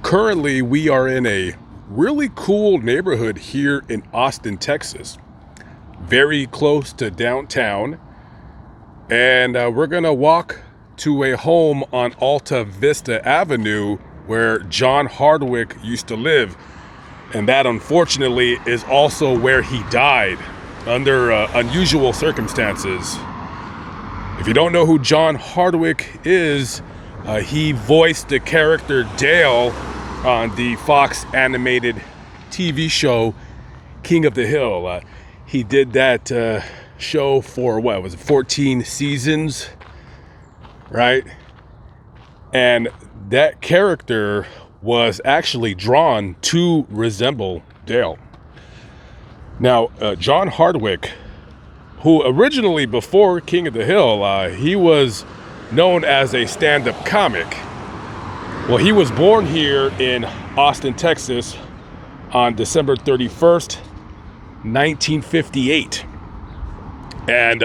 Currently, we are in a really cool neighborhood here in Austin, Texas, very close to downtown. And we're going to walk to a home on Alta Vista Avenue where John Hardwick used to live. And that, unfortunately, is also where he died under unusual circumstances. If you don't know who John Hardwick is, he voiced the character Dale on the Fox animated TV show King of the Hill. He did that show for, 14 seasons, right? And that character was actually drawn to resemble Dale. Now, John Hardwick, who originally, before King of the Hill, he was known as a stand-up comic. Well, he was born here in Austin, Texas on December 31st, 1958. And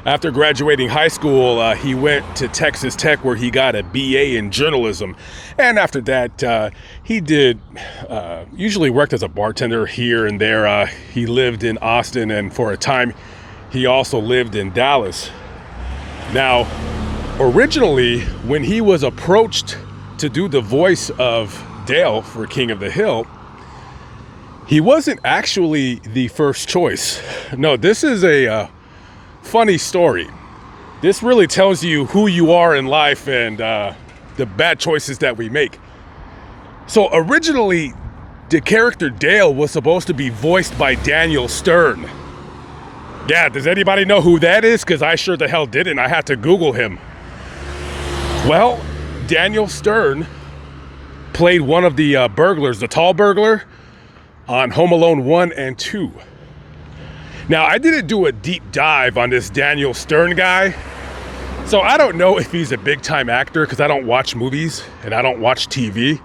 after graduating high school, he went to Texas Tech where he got a BA in journalism. And after that, he did usually worked as a bartender here and there. He lived in Austin, and for a time, he also lived in Dallas. Now, originally, when he was approached to do the voice of Dale for King of the Hill, he wasn't actually the first choice. No, this is a funny story. This really tells you who you are in life and the bad choices that we make. So originally, the character Dale was supposed to be voiced by Daniel Stern. Yeah, does anybody know who that is? Because I sure the hell didn't. I had to Google him. Well, Daniel Stern played one of the burglars, the tall burglar, on Home Alone 1 and 2. Now, I didn't do a deep dive on this Daniel Stern guy, so I don't know if he's a big-time actor because I don't watch movies and I don't watch TV.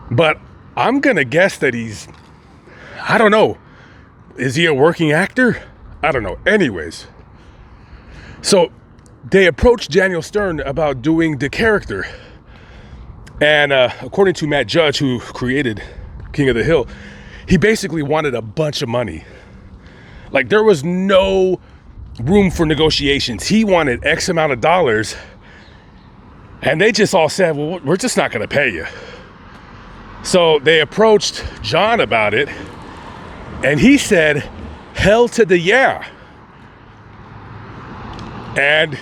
But I'm going to guess that I don't know. Is he a working actor? I don't know. Anyways, so they approached Daniel Stern about doing the character. And according to Matt Judge, who created King of the Hill, he basically wanted a bunch of money. Like, there was no room for negotiations. He wanted X amount of dollars. And they just all said, well, we're just not going to pay you. So they approached John about it. And he said, hell to the yeah. And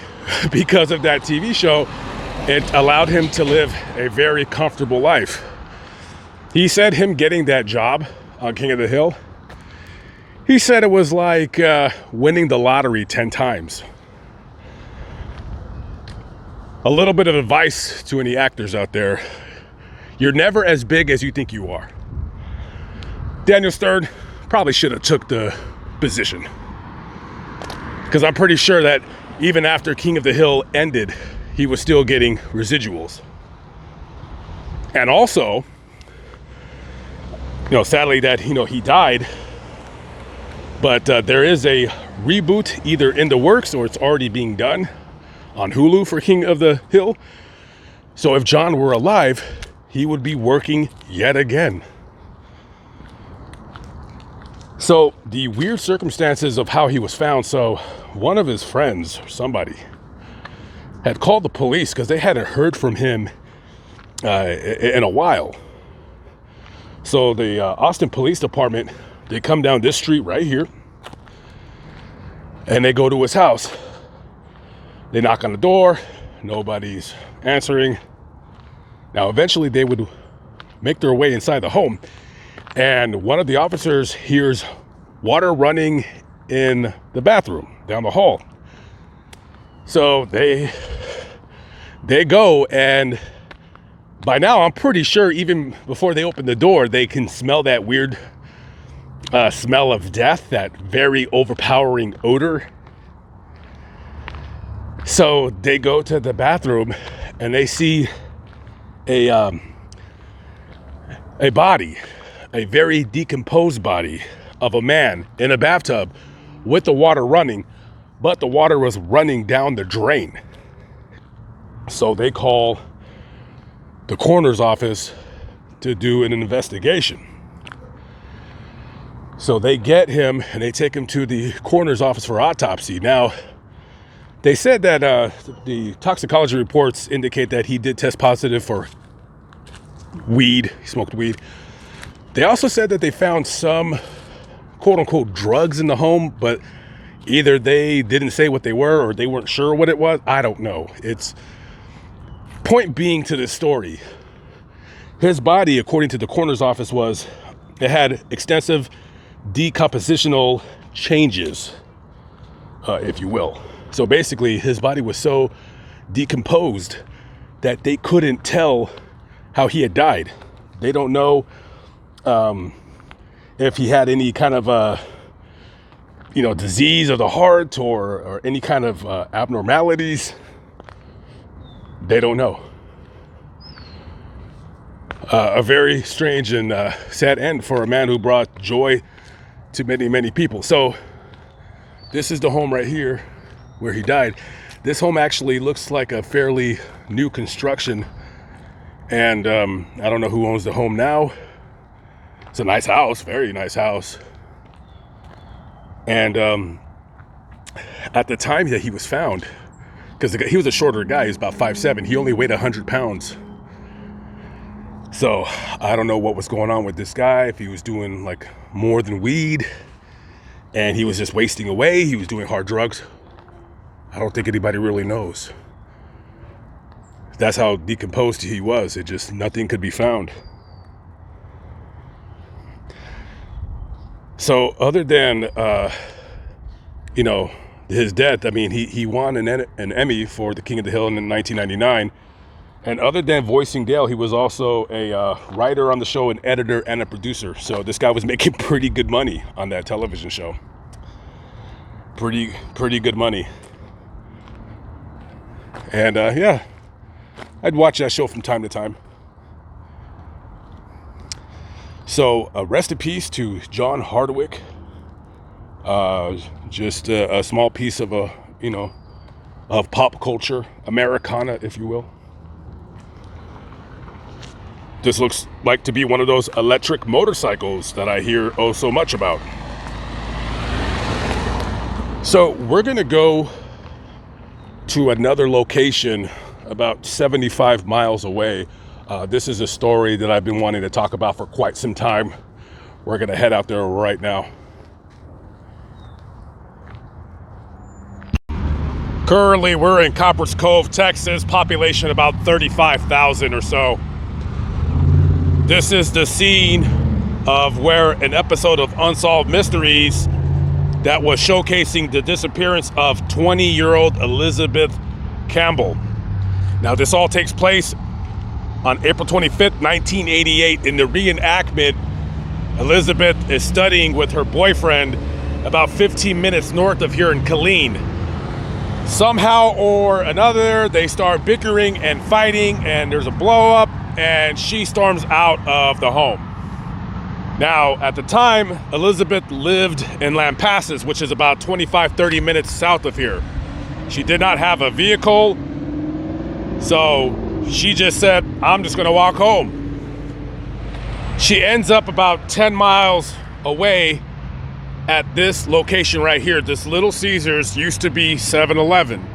because of that TV show, it allowed him to live a very comfortable life. He said him getting that job on King of the Hill, he said it was like winning the lottery 10 times. A little bit of advice to any actors out there. You're never as big as you think you are. Daniel Stern probably should have took the position, because I'm pretty sure that even after King of the Hill ended, he was still getting residuals. And also, sadly that, he died, but there is a reboot either in the works or it's already being done on Hulu for King of the Hill. So if John were alive, he would be working yet again. So the weird circumstances of how he was found. So one of his friends, or somebody, had called the police because they hadn't heard from him in a while. So the Austin Police Department, they come down this street right here and they go to his house. They knock on the door. Nobody's answering. Now, eventually they would make their way inside the home. And one of the officers hears water running in the bathroom down the hall. So they go, and by now I'm pretty sure even before they open the door, they can smell that weird smell of death, that very overpowering odor. So they go to the bathroom and they see a body, a very decomposed body of a man in a bathtub with the water running, but the water was running down the drain. So they call the coroner's office to do an investigation. So they get him and they take him to the coroner's office for autopsy. Now, they said that the toxicology reports indicate that he did test positive for weed. He smoked weed. They also said that they found some quote-unquote drugs in the home, but either they didn't say what they were or they weren't sure what it was. I don't know. It's point being to this story. His body, according to the coroner's office, it had extensive decompositional changes, if you will. So basically, his body was so decomposed that they couldn't tell how he had died. They don't know if he had any kind of disease of the heart or any kind of abnormalities. They don't know. A very strange and sad end for a man who brought joy to many, many people. So this is the home right here where he died. This home actually looks like a fairly new construction. And I don't know who owns the home now. It's a nice house, very nice house. And at the time that he was found, because he was a shorter guy, he was about 5'7", he only weighed 100 pounds. So I don't know what was going on with this guy, if he was doing like more than weed and he was just wasting away, he was doing hard drugs. I don't think anybody really knows. That's how decomposed he was. It just, nothing could be found. So other than, his death, I mean, he won an Emmy for The King of the Hill in 1999. And other than voicing Dale, he was also a writer on the show, an editor, and a producer. So this guy was making pretty good money on that television show. Pretty good money. And yeah, I'd watch that show from time to time. So rest in peace to John Hardwick. Just a small piece of of pop culture, Americana, if you will. This looks like to be one of those electric motorcycles that I hear oh so much about. So we're gonna go to another location about 75 miles away. This is a story that I've been wanting to talk about for quite some time. We're gonna head out there right now. Currently, we're in Copper's Cove, Texas, population about 35,000 or so. This is the scene of where an episode of Unsolved Mysteries that was showcasing the disappearance of 20-year-old Elizabeth Campbell. Now, this all takes place on April 25th, 1988. In the reenactment, Elizabeth is studying with her boyfriend about 15 minutes north of here in Killeen. Somehow or another, they start bickering and fighting, and there's a blow up, and she storms out of the home. Now, at the time, Elizabeth lived in Lampasas, which is about 25-30 minutes south of here. She did not have a vehicle, so she just said, I'm just gonna walk home. She ends up about 10 miles away at this location right here. This Little Caesars used to be 7-Eleven,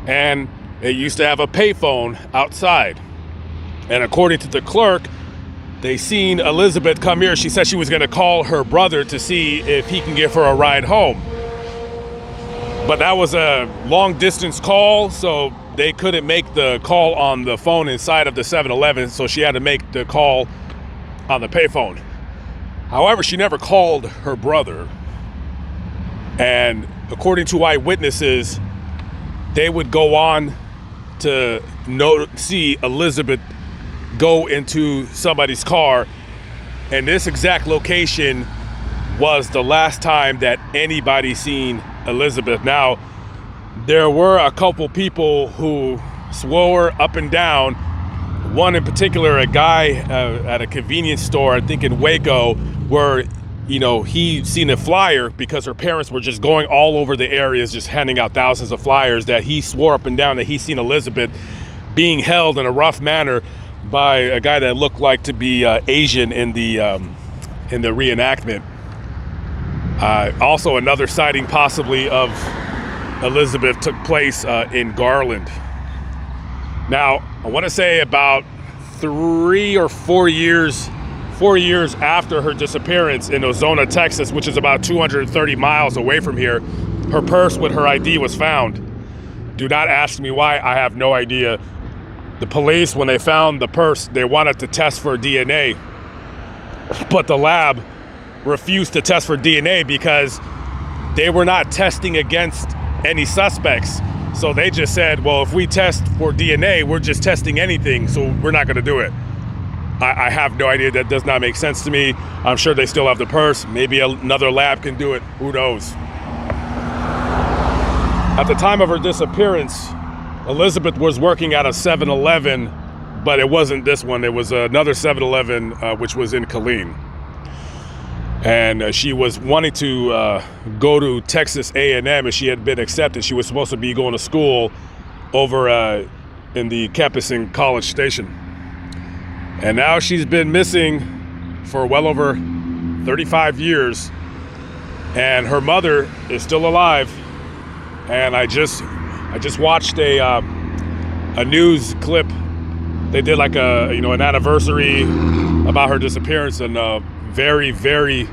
and it used to have a payphone outside. And according to the clerk, they seen Elizabeth come here. She said she was gonna call her brother to see if he can give her a ride home. But that was a long distance call, so they couldn't make the call on the phone inside of the 7-Eleven, so she had to make the call on the payphone. However, she never called her brother. And according to eyewitnesses, they would go on to see Elizabeth go into somebody's car, and this exact location was the last time that anybody seen Elizabeth. Now, there were a couple people who swore up and down. One in particular, a guy at a convenience store, I think in Waco, where he seen a flyer because her parents were just going all over the areas, just handing out thousands of flyers, that he swore up and down that he seen Elizabeth being held in a rough manner by a guy that looked like to be Asian in the reenactment. Also, another sighting possibly of Elizabeth took place in Garland. Now, I want to say about 3 or 4 years after her disappearance in Ozona, Texas, which is about 230 miles away from here, her purse with her ID was found. Do not ask me why, I have no idea. The police, when they found the purse, they wanted to test for DNA, but the lab refused to test for DNA because they were not testing against any suspects. So they just said, well, if we test for DNA, we're just testing anything, so we're not going to do it. I have no idea. That does not make sense to me. I'm sure they still have the purse. Maybe another lab can do it. Who knows? At the time of her disappearance, Elizabeth was working at a 7-Eleven, but it wasn't this one. It was another 7-Eleven, which was in Killeen. And she was wanting to go to Texas A&M, and she had been accepted. She was supposed to be going to school over in the campus in College Station. And now she's been missing for well over 35 years. And her mother is still alive. And I just watched a news clip. They did like an anniversary about her disappearance, and very, very,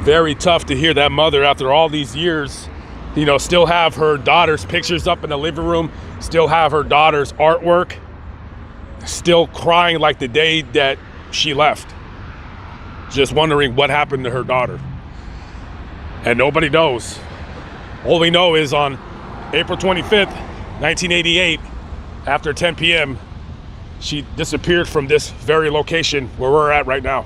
very tough to hear that mother, after all these years, still have her daughter's pictures up in the living room, still have her daughter's artwork, still crying like the day that she left, just wondering what happened to her daughter. And nobody knows. All we know is on April 25th, 1988, after 10 p.m., she disappeared from this very location where we're at right now.